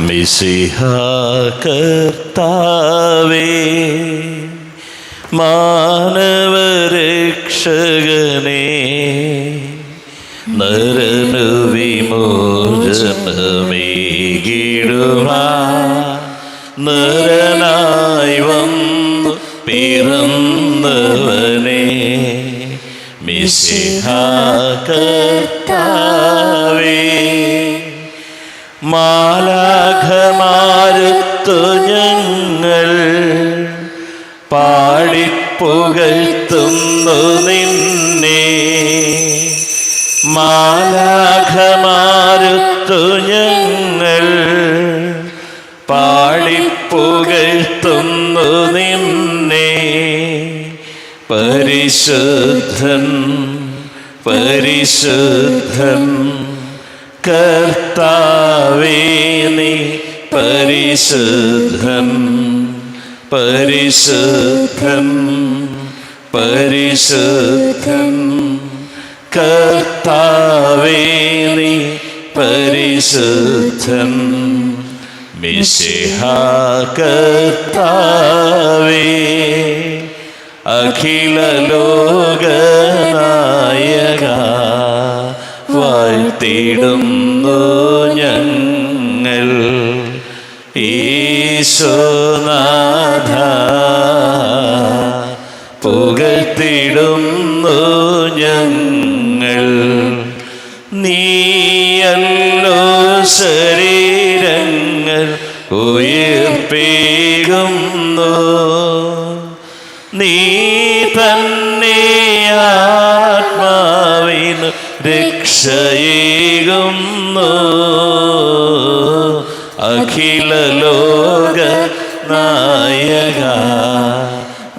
മിശിഹാ കർത്താവേ, മാനവരക്ഷകനേ, നരനു വിമോചനമേകിടുവാൻ നരനായി വന്നു പിറന്നവനേ, മിശിഹാ കർത്താവേ. മാലാഖമാരുത്തു ഞങ്ങൾ പാടിപ്പുകഴ്ത്തുന്നു നിന്നെ, മാലാഖമാരുത്തു ഞങ്ങൾ പാടിപ്പുകഴ്ത്തുന്നു നിന്നെ. പരിശുദ്ധൻ പരിശുദ്ധൻ കർത്താവേ, നീ പരിശുദ്ധൻ പരിശുദ്ധൻ പരിശുദ്ധൻ കർത്താവേ, നീ പരിശുദ്ധൻ. മിശിഹാ കർത്താവേ, അഖില ലോകനായക വാഴ്ത്തിടുന്നു ഞങ്ങൾ. ഈശോനാഥ പുകഴ്ത്തിടുന്നു ഞങ്ങൾ. നീയല്ലോ ശരീരങ്ങൾ ഉയിർപ്പേകുന്നു, നീ തന്നെ ആത്മാവിന് രക്ഷയേകുന്നു. അഖില ലോക നായക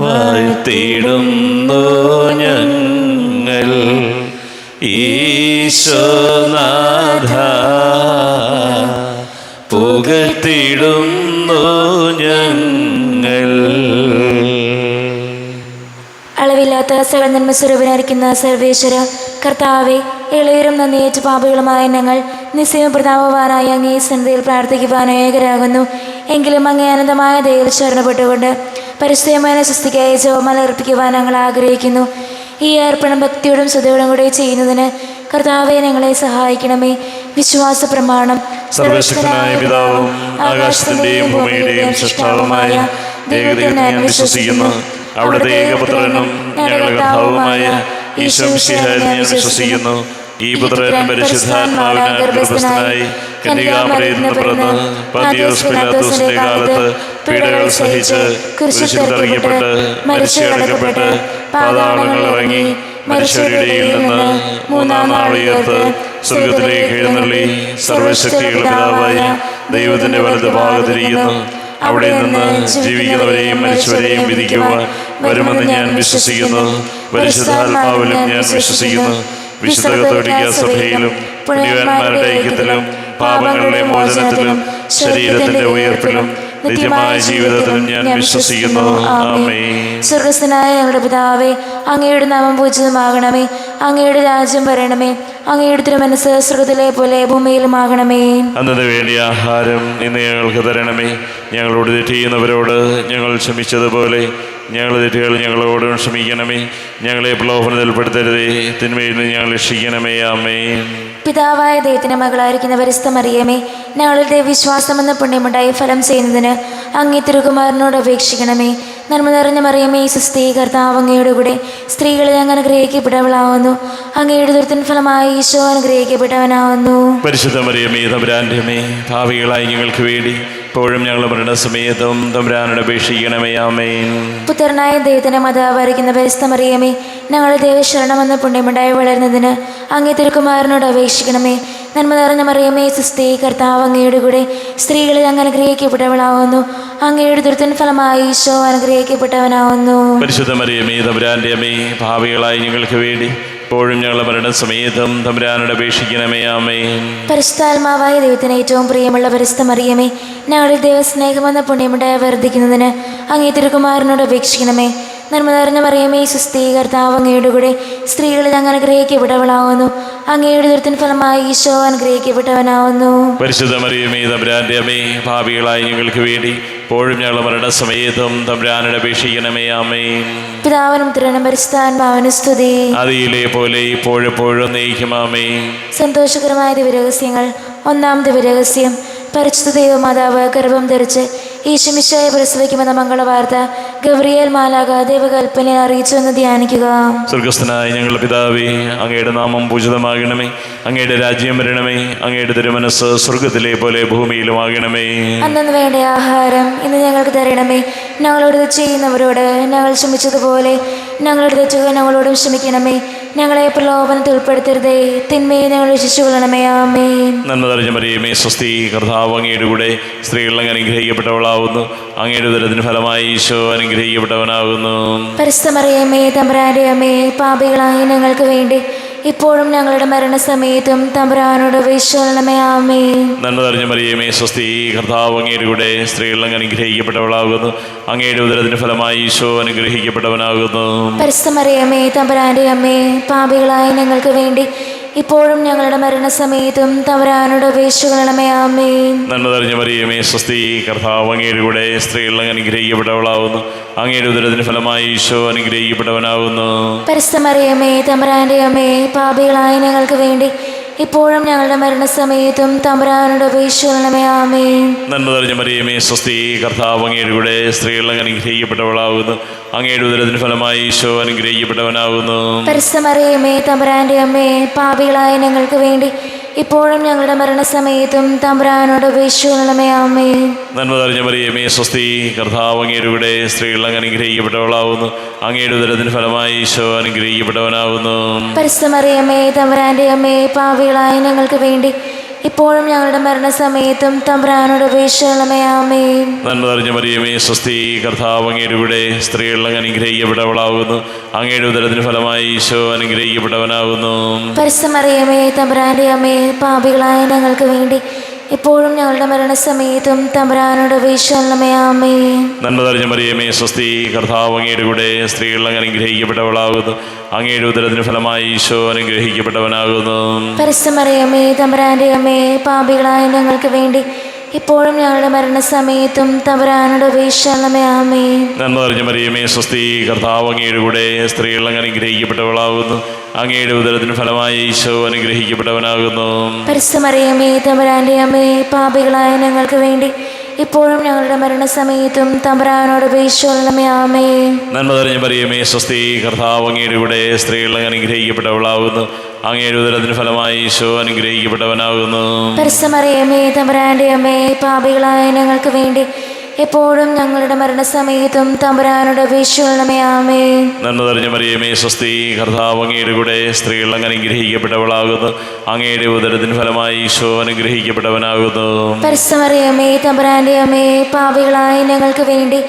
വാഴ്ത്തിടുന്നു ഞങ്ങൾ. ഈശോനാഥ പുകഴ്ത്തിടുന്നു ഞങ്ങൾ. അളവില്ലാത്ത സകല നന്മ സ്വരൂപനായിരിക്കുന്ന സർവേശ്വര കർത്താവെ, ഇളയരും നന്ദിയേറ്റ് പാപികളുമായ ഞങ്ങൾ നിസ്സീമ പ്രതാപവാനായ അങ്ങേ സന്നിധിയിൽ പ്രാർത്ഥിക്കുവാൻ ഏകരാകുന്നു. എങ്കിലും അങ്ങേ അനന്തമായ ദയയിൽ ശരണപ്പെട്ടുകൊണ്ട് പരിശുദ്ധമായ സൃഷ്ടിക്കായി ജപമാല അർപ്പിക്കുവാൻ ഞങ്ങൾ ആഗ്രഹിക്കുന്നു. ഈ അർപ്പണം ഭക്തിയോടും ശ്രദ്ധയോടും കൂടെ ചെയ്യുന്നതിന് കർത്താവെ ഞങ്ങളെ സഹായിക്കണമേ. വിശ്വാസ പ്രമാണം. സർവശക്തനായ പിതാവും ആകാശത്തിന്റെയും ഭൂമിയുടെയും സൃഷ്ടാവുമായ ദൈവത്തെ ഞാൻ വിശ്വസിക്കുന്നു. അവിടുത്തെ ഏകപുത്രനും ഞങ്ങളുടെ കർത്താവുമായ ഈശോമിശിഹായിൽ ഞാൻ വിശ്വസിക്കുന്നു. ഈ പുത്രൻ പരിശുദ്ധാത്മാവിനാൽ ഗർഭസ്ഥനായി കന്യകാമറിയത്തിൽ നിന്ന് പിറന്ന് പന്തിയോസ് പിലാത്തോസിന്റെ കാലത്ത് പീഡകൾ സഹിച്ച് കുരിശിൽ തറയ്ക്കപ്പെട്ട് മരിച്ചടക്കപ്പെട്ട് പാതാളങ്ങളിൽ ഇറങ്ങി മരിച്ചവരുടെ ഇടയിൽ നിന്ന് മൂന്നാം നാൾ ഉയർത്ത് സ്വർഗത്തിലേക്ക് എഴുന്നള്ളി സർവശക്തിയുടെ പിതാവായ ദൈവത്തിന്റെ വലത് ഭാഗത്തിരിക്കുന്നു. അവിടെ നിന്ന് ജീവിക്കുന്നവരെയും മരിച്ചവരെയും വിധിക്കുവാൻ വരുമെന്ന് ഞാൻ വിശ്വസിക്കുന്നു. പരിശുദ്ധാത്മാവിലും ഞാൻ വിശ്വസിക്കുന്നു. വിശുദ്ധ കത്തോലിക്ക സഭയിലും പുണ്യവാന്മാരുടെ ഐക്യത്തിലും പാപങ്ങളുടെ മോചനത്തിലും ശരീരത്തിന്റെ ഉയർപ്പിലും നിത്യമായ ജീവിതത്തിലും ഞാൻ വിശ്വസിക്കുന്നു. ആമേൻ. സ്വർഗ്ഗസ്ഥനായ ഞങ്ങളുടെ പിതാവേ, അങ്ങയുടെ നാമം പൂജിതമാകണമേ. അങ്ങയുടെ രാജ്യം വരണമേ. അങ്ങയുടെ തിരുമനസ്സ് സ്വർഗ്ഗത്തിലെ പോലെ ഭൂമിയിലുമാകണമേ. അന്നത്തെ വേണ്ടിയ ആഹാരം ഇന്ന് ഞങ്ങൾക്ക് തരണമേ. ഞങ്ങളോട് തെറ്റ് ചെയ്യുന്നവരോട് ഞങ്ങൾ ക്ഷമിച്ചതുപോലെ ഞങ്ങളുടെ തെറ്റുകൾ ഞങ്ങളോട് ക്ഷമിക്കണമേ. ഞങ്ങളെ പ്രലോഭനത്തിൽപ്പെടുത്തരുതേ, തിന്മയിൽ നിന്ന് ഞങ്ങൾ രക്ഷിക്കണമേ. ആമേൻ. പിതാവായ ദൈവത്തിന്റെ മകളായിരിക്കുന്ന പരിശുദ്ധ മറിയമേ, ഞങ്ങളുടെ വിശ്വാസമെന്ന പുണ്യമുണ്ടായി ഫലം ചെയ്യുന്നതിന് അങ്ങേ തിരുകുമാരനോട് അപേക്ഷിക്കണമേ. നന്മ നിറഞ്ഞ മറിയമേ, സുസ്ഥീ, കർത്താവ് അങ്ങയുടെ കൂടെ സ്ത്രീകളെ അങ്ങ് അനുഗ്രഹിക്കപ്പെട്ടവളാവുന്നു. അങ്ങയുടെ ദുരിതൻ ഫലമായി ഈശോ അനുഗ്രഹിക്കപ്പെട്ടവനാവുന്നു. പരിശുദ്ധ മറിയമേ, തമ്പുരാന്റെ അമ്മേ, ഭാവികളായി ഞങ്ങൾക്ക് വേണ്ടി ഇപ്പോഴും ഞങ്ങളുടെ മരണസമയത്തും തമ്പുരാനോട് അപേക്ഷിക്കണമേ. ആമേൻ. പുത്രനായ ദൈവത്തിന്റെ മാതാവായിരിക്കുന്ന പരിശുദ്ധ മറിയമേ, ഞങ്ങളുടെ ദൈവശരണമെന്ന പുണ്യമുണ്ടായി വളരുന്നതിന് അങ്ങേ തിരുക്കുമാരനോട് അപേക്ഷിക്കണമേ. നന്മ നിറഞ്ഞ മറിയമേ, സുസ്ഥീ, കർത്താവ് അങ്ങയുടെ കൂടെ സ്ത്രീകളിൽ അങ്ങ് അനുഗ്രഹിക്കപ്പെട്ടവളാവുന്നു. അങ്ങയുടെ ദുരിതൻ ഫലമായി ഈശോ അനുഗ്രഹിക്കപ്പെട്ടവനാവുന്നു. പരിശുദ്ധ മറിയമേ, തമ്പുരാന്റെ അമ്മേ, ഭാവികളായി ഞങ്ങൾക്ക് വേണ്ടി ഇപ്പോഴും ഞങ്ങളുടെ മരണസമയത്തും തമ്പുരാനോട് അപേക്ഷിക്കണമേ. ആമേൻ. പരിശുദ്ധാത്മാവായ ദൈവത്തിന് ഏറ്റവും പ്രിയമുള്ള പരിശുദ്ധ മറിയമേ, ഞങ്ങളുടെ ദൈവസ്നേഹമെന്ന പുണ്യമുണ്ടായി വർദ്ധിക്കുന്നതിന് അങ്ങേ തിരുക്കുമാരനോട് അപേക്ഷിക്കണമേ. നന്മ നിറഞ്ഞ മറിയമേ സുസ്ഥി, കർത്താവ് അങ്ങയുടെ കൂടെ സ്ത്രീകളിൽ അങ്ങ് അനുഗ്രഹിക്കപ്പെട്ടവളാവുന്നു. അങ്ങയുടെ ഉദരത്തിൻ ഫലമായി ഈശോ അനുഗ്രഹിക്കപ്പെട്ടവനാവുന്നു. പരിശുദ്ധ മറിയമേ തമ്പുരാന്റെ അമ്മേ, പാപികളായ ഞങ്ങൾക്ക് വേണ്ടി ഇപ്പോഴും ഞങ്ങൾ മരണസമയത്തും തമ്പുരാനോട് അപേക്ഷിക്കണമേ. ആമേൻ. പിതാവിനും പുത്രനും പരിശുദ്ധാത്മാവിനും സ്തുതി. അതിലെ പോലെ ഇപ്പോഴെപ്പോഴും നയിക്കും. ആമേൻ. സന്തോഷകരമായ ദിവരഹസ്യങ്ങൾ. ഒന്നാം ദിവരഹസ്യം, പരിശുദ്ധ ദൈവമാതാവ് ഗർഭം ധരിച്ച് ഈശോമിശിഹായെ പ്രസവിക്കുമെന്ന മംഗളവാർത്ത ഗബ്രിയേൽ മാലാഖ ദൈവകൽപ്പന അറിയിച്ചു എന്ന് ധ്യാനിക്കുക. സ്വർഗസ്ഥനായ ഞങ്ങളുടെ പിതാവേ, അങ്ങയുടെ നാമം പൂജിതമാകണമേ. അങ്ങയുടെ രാജ്യം വരണമേ. അങ്ങയുടെ തിരുമനസ് സ്വർഗത്തിലെ പോലെ ഭൂമിയിലുമാകണമേ. അന്നു വേണ്ട ആഹാരം ഇന്ന് ഞങ്ങൾക്ക് തരണമേ. ഞങ്ങളോട് തെറ്റ് ചെയ്യുന്നവരോട് ഞങ്ങൾ ക്ഷമിച്ചതുപോലെ ഞങ്ങളുടെ തെറ്റുകൾ ഞങ്ങളോടും ക്ഷമിക്കണമേ. ഞങ്ങളെ പ്രലോഭനത്തിൽ ഉൾപ്പെടുത്തരുതേ, തിന്മയെ ഞങ്ങൾ രക്ഷിച്ചുകൊള്ളണമേ. ആമേൻ. നന്മ നിറഞ്ഞ മറിയമേ സ്വസ്തി, കർത്താവ് അങ്ങയുടെ കൂടെ സ്ത്രീകൾ അങ്ങ് അനുഗ്രഹിക്കപ്പെട്ടവളാവുന്നു. അങ്ങയുടെ ഉദരത്തിന് ഫലമായി ഈശോ അനുഗ്രഹിക്കപ്പെട്ടവനാകുന്നു. പരിശുദ്ധ മറിയമേ തമ്പുരാന്റെ അമ്മേ, പാപികളായ ഞങ്ങൾക്ക് വേണ്ടി ഇപ്പോഴും ഞങ്ങളുടെ മരണസമയത്തും തമ്പുരാനോട് അപേക്ഷിച്ചുകൊള്ളണമേ. ആമേൻ. നന്മ നിറഞ്ഞ മറിയമേ സ്വസ്തി, കർത്താവ് അങ്ങയുടെ കൂടെ സ്ത്രീകൾ അങ്ങ് അനുഗ്രഹിക്കപ്പെട്ടവളാകുന്നു. അങ്ങയുടെ ഉദരത്തിന് ഫലമായി ഈശോ അനുഗ്രഹിക്കപ്പെട്ടവനാകുന്നു. പരിശുദ്ധ മറിയമേ തമ്പുരാന്റെ അമ്മേ, പാപികളായ ഞങ്ങൾക്ക് വേണ്ടി ഇപ്പോഴും ഞങ്ങളുടെ മരണസമയത്തും തമ്പുരാനോട് അപേക്ഷിച്ചുകൊള്ളണമേ. ആമേൻ. നന്മ നിറഞ്ഞ മറിയമേ സ്വസ്തി, കർത്താവ് അങ്ങയുടെ കൂടെ സ്ത്രീകൾ അങ്ങ് അനുഗ്രഹിക്കപ്പെട്ടവളാകുന്നു. അങ്ങയുടെ ഉദരത്തിന് ഫലമായി ഈശോ അനുഗ്രഹിക്കപ്പെട്ടവനാകുന്നു. പരിശുദ്ധ മറിയമേ തമ്പുരാന്റെ അമ്മേ, പാപികളായ ഞങ്ങൾക്ക് വേണ്ടി ഇപ്പോഴും ഞങ്ങളുടെ മരണസമയത്തും തമ്പുരാനോട് അപേക്ഷിച്ചുകൊള്ളണമേ. ആമേൻ. നന്മ നിറഞ്ഞ മറിയമേ സ്വസ്തി, കർത്താവ് അങ്ങയുടെ കൂടെ സ്ത്രീകൾ അങ്ങ് അനുഗ്രഹിക്കപ്പെട്ടവളാകുന്നു. അങ്ങയുടെ ഉദരത്തിന് ഫലമായി ഈശോ അനുഗ്രഹിക്കപ്പെട്ടവനാകുന്നു. പരിശുദ്ധ മറിയമേ തമ്പുരാന്റെ അമ്മേ, പാപികളായ ഞങ്ങൾക്ക് വേണ്ടി ഇപ്പോഴും ഞങ്ങളുടെ മരണസമയത്തും തമ്പുരാനോട് അപേക്ഷിച്ചുകൊള്ളണമേ. ആമേൻ. നന്മ നിറഞ്ഞ മറിയമേ സ്വസ്തി, കർത്താവ് അങ്ങയുടെ കൂടെ സ്ത്രീകൾ അങ്ങ് അനുഗ്രഹിക്കപ്പെട്ടവളാകുന്നു. അങ്ങയുടെ ഉദരത്തിന് ഫലമായി ഈശോ അനുഗ്രഹിക്കപ്പെട്ടവനാകുന്നു. പരിശുദ്ധ മറിയമേ തമ്പുരാന്റെ അമ്മേ, പാപികളായ ഞങ്ങൾക്ക് വേണ്ടി ഇപ്പോഴും ഞങ്ങളുടെ മരണസമയത്തും തമ്പുരാനോട് അപേക്ഷിച്ചുകൊള്ളണമേ. ആമേൻ. നന്മ നിറഞ്ഞ മറിയമേ സ്വസ്തി, കർത്താവ് അങ്ങയുടെ കൂടെ സ്ത്രീകൾ അങ്ങ് അനുഗ്രഹിക്കപ്പെട്ടവളാകുന്നു. അങ്ങയുടെ ഉദരത്തിന് ഫലമായി ഈശോ അനുഗ്രഹിക്കപ്പെട്ടവനാകുന്നു. പരിശുദ്ധ മറിയമേ തമ്പുരാന്റെ അമ്മേ, പാപികളായ ഞങ്ങൾക്ക് വേണ്ടി ഇപ്പോഴും ഞങ്ങളുടെ മരണസമയത്തും തമ്പുരാനോട് അപേക്ഷിച്ചുകൊള്ളണമേ. ആമേൻ. നന്മ നിറഞ്ഞ മറിയമേ സ്വസ്തി, കർത്താവ് അങ്ങയുടെ കൂടെ സ്ത്രീകൾ അങ്ങ് അനുഗ്രഹിക്കപ്പെട്ടവളാകുന്നു. അങ്ങയുടെ ഉദരത്തിന് ഫലമായി ഈശോ അനുഗ്രഹിക്കപ്പെട്ടവനാകുന്നു. പരിശുദ്ധ മറിയമേ തമ്പുരാന്റെ അമ്മേ, പാപികളായ ഞങ്ങൾക്ക് വേണ്ടി ഇപ്പോഴും ഞങ്ങളുടെ മരണസമയത്തും തമ്പുരാനോട് അപേക്ഷിച്ചുകൊള്ളണമേ. ആമേൻ. നന്മ നിറഞ്ഞ മറിയമേ സ്വസ്തി, കർത്താവ് അങ്ങയുടെ കൂടെ സ്ത്രീകൾ അങ്ങ് അനുഗ്രഹിക്കപ്പെട്ടവളാകുന്നു. അങ്ങയുടെ ഉദരത്തിന് ഫലമായി ഈശോ അനുഗ്രഹിക്കപ്പെട്ടവനാകുന്നു. പരിശുദ്ധ മറിയമേ തമ്പുരാന്റെ അമ്മേ, പാപികളായ ഞങ്ങൾക്ക് വേണ്ടി ഇപ്പോഴും ഞങ്ങളുടെ മരണസമയത്തും തമ്പുരാനോട് അപേക്ഷിച്ചുകൊള്ളണമേ. ആമേൻ. നന്മ നിറഞ്ഞ മറിയമേ സ്വസ്തി, കർത്താവ് അങ്ങയുടെ കൂടെ സ്ത്രീകൾ അങ്ങ് അനുഗ്രഹിക്കപ്പെട്ടവളാകുന്നു. അങ്ങയുടെ ഉദരത്തിന് ഫലമായി ഈശോ അനുഗ്രഹിക്കപ്പെട്ടവനാകുന്നു. പരിശുദ്ധ മറിയമേ തമ്പുരാന്റെ അമ്മേ, പാപികളായ ഞങ്ങൾക്ക് വേണ്ടി എപ്പോഴും ഞങ്ങളുടെ മരണസമയത്തും തമ്പുരാനോട് അപേക്ഷിച്ചുകൊള്ളണമേ. ആമേൻ. നന്മ നിറഞ്ഞ മറിയമേ സ്വസ്തി, കർത്താവ് അങ്ങയുടെ കൂടെ സ്ത്രീകൾ അങ്ങ് അനുഗ്രഹിക്കപ്പെട്ടവളാകുന്നു. അങ്ങയുടെ ഉദരത്തിന് ഫലമായി ഈശോ അനുഗ്രഹിക്കപ്പെട്ടവനാകുന്നു. പരിശുദ്ധ മറിയമേ തമ്പുരാന്റെ അമ്മേ, പാപികളായ ഞങ്ങൾക്ക് വേണ്ടി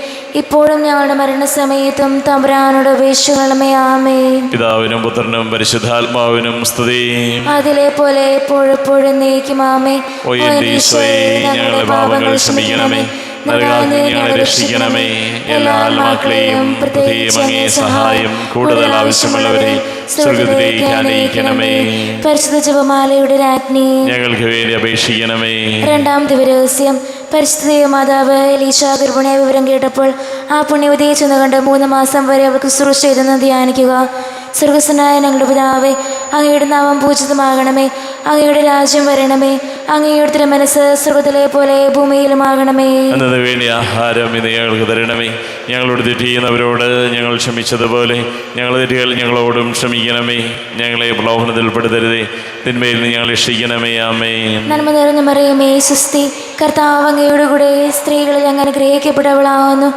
ഇപ്പോഴും ഞങ്ങളുടെ മരണസമയത്തും തമ്പുരാനോട് അപേക്ഷിച്ചുകൊള്ളണമേ. ആമേൻ. പിതാവിനും പുത്രനും പരിശുദ്ധാത്മാവിനും സ്തുതി. അതിലെ പോലെ എപ്പോഴെപ്പോഴും നയിക്കും. ആമേൻ. ഓ എൻ്റെ ഈശോയെ, ഞങ്ങളുടെ പാപങ്ങൾ ക്ഷമിക്കണമേ. നരകാഗ്നിയിൽ നിന്ന് ഞങ്ങളെ രക്ഷിക്കണമേ. എല്ലാ ആത്മാക്കളെയും പ്രത്യേകം അങ്ങേ സഹായം കൂടുതൽ ആവശ്യമുള്ളവരെ സ്വർഗ്ഗത്തിലേക്ക് ആനയിക്കണമേ. പരിശുദ്ധ ജപമാലയുടെ രാജ്ഞി, ഞങ്ങൾക്ക് വേണ്ടി അപേക്ഷിക്കണമേ. രണ്ടാം ദിവരഹസ്യം, പരിശുദ്ധ മാതാവ് എലീശ ഗർഭിണിയായ വിവരം കേട്ടപ്പോൾ ആ പുണ്യവതിയെ ചെന്നുകണ്ട് 3 മാസം വരെ അവൾക്ക് ശുശ്രൂഷ ചെയ്തെന്ന് ധ്യാനിക്കുക. സ്വർഗസ്വനായ ഞങ്ങളുടെ പിതാവേ, അങ്ങയുടെ നാമം പൂജിതമാകണമേ. അങ്ങയുടെ രാജ്യം വരണമേ. അങ്ങയുടെ തിരുമനസ്സ് സ്വർഗ്ഗത്തിലെ പോലെ ഭൂമിയിലുമാകണമേ. അന്നു വേണ്ടി ആഹാരം ഇന്ന് ഞങ്ങൾക്ക് തരണമേ. ഞങ്ങളോട് തെറ്റ് ചെയ്യുന്നവരോട് ഞങ്ങൾ ക്ഷമിച്ചതുപോലെ ഞങ്ങളുടെ തെറ്റുകൾ ഞങ്ങളോടും ക്ഷമിക്കണമേ. ഞങ്ങളെ പ്രലോഭനത്തിൽ ഉൾപ്പെടുത്തരുതേ, തിന്മയിൽ നിന്ന് ഞങ്ങൾ രക്ഷിക്കണമേ. ആമേൻ. നന്മ നിറഞ്ഞ മറിയമേ സുസ്തി, കർത്താവ് അങ്ങയുടെ കൂടെ സ്ത്രീകളിൽ അങ്ങ് അനുഗ്രഹിക്കപ്പെട്ടവളാവുന്നു.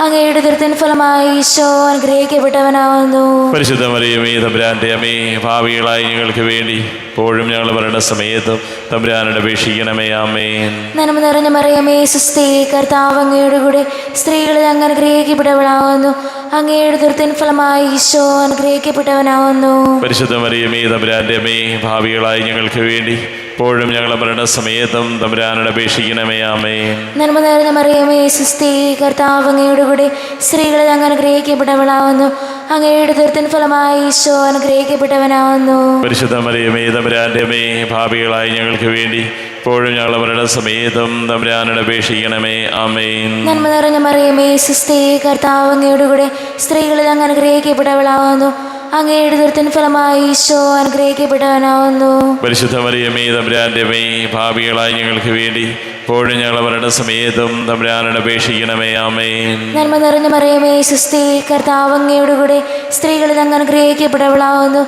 അങ്ങയുടെ ഉദരത്തിൻ ഫലമായി ഈശോ അനുഗ്രഹിക്കപ്പെട്ടവനാവുന്നു. പരിശുദ്ധ മറിയമേ തമ്പുരാന്റെ അമ്മേ, പാപികളായി ഞങ്ങൾക്ക് വേണ്ടി ഇപ്പോഴും ഞങ്ങൾ മരണസമയത്തും തമ്പുരാനോട് അപേക്ഷിക്കണമേ. ആമേൻ. നന്മ നിറഞ്ഞ മറിയമേ സുസ്തി, കർത്താവ് അങ്ങയുടെ കൂടെ സ്ത്രീകളിൽ അങ്ങ് അനുഗ്രഹിക്കപ്പെട്ടവളാവുന്നു. അങ്ങയുടെ ഉദരത്തിൻ ഫലമായി ഈശോ അനുഗ്രഹിക്കപ്പെട്ടവനാവുന്നു. പരിശുദ്ധ മറിയമേ തമ്പുരാന്റെ അമ്മേ, പാപികളായി ഞങ്ങൾക്ക് വേണ്ടി ഇപ്പോഴും ഞങ്ങളുടെ മരണസമയത്തും തമ്പുരാനോട് അപേക്ഷിക്കണമേ. ആമേൻ. നന്മ നിറഞ്ഞ മറിയമേ സുസ്ഥി, കർത്താവ് അങ്ങയുടെ കൂടെ സ്ത്രീകളിൽ അങ്ങ് അനുഗ്രഹിക്കപ്പെട്ടവളാവുന്നു. അങ്ങയുടെ ഉദരത്തിൻ ഫലമായി ഈശോ അനുഗ്രഹിക്കപ്പെട്ടവനാവുന്നു. പരിശുദ്ധ മറിയമേ തമ്പുരാന്റെ അമ്മേ, പാപികളായി ഞങ്ങൾക്ക് വേണ്ടി ഇപ്പോഴും ഞങ്ങളുടെ മരണസമയത്തും തമ്പുരാനോട് അപേക്ഷിക്കണമേ. ആമേൻ. നന്മ നിറഞ്ഞ മറിയമേ സുസ്ഥി, കർത്താവ് അങ്ങയുടെ കൂടെ സ്ത്രീകളിൽ അങ്ങ് അനുഗ്രഹിക്കപ്പെട്ടവളാവുന്നു. അങ്ങയുടെ ഉദരത്തിൻ ഫലമായി ഈശോ അനുഗ്രഹിക്കപ്പെട്ടവനാവുന്നു. പരിശുദ്ധ മറിയമേ തമ്പുരാന്റെ അമ്മേ, പാപികളായി ഞങ്ങൾക്ക് വേണ്ടി ഇപ്പോഴും ഞങ്ങളുടെ മരണസമയത്തും തമ്പുരാനോട് അപേക്ഷിക്കണമേ. ആമേൻ. നന്മ നിറഞ്ഞ മറിയമേ സുസ്ഥി, കർത്താവ് അങ്ങയുടെ കൂടെ സ്ത്രീകളിൽ അങ്ങ് അനുഗ്രഹിക്കപ്പെട്ടവളാവുന്നു.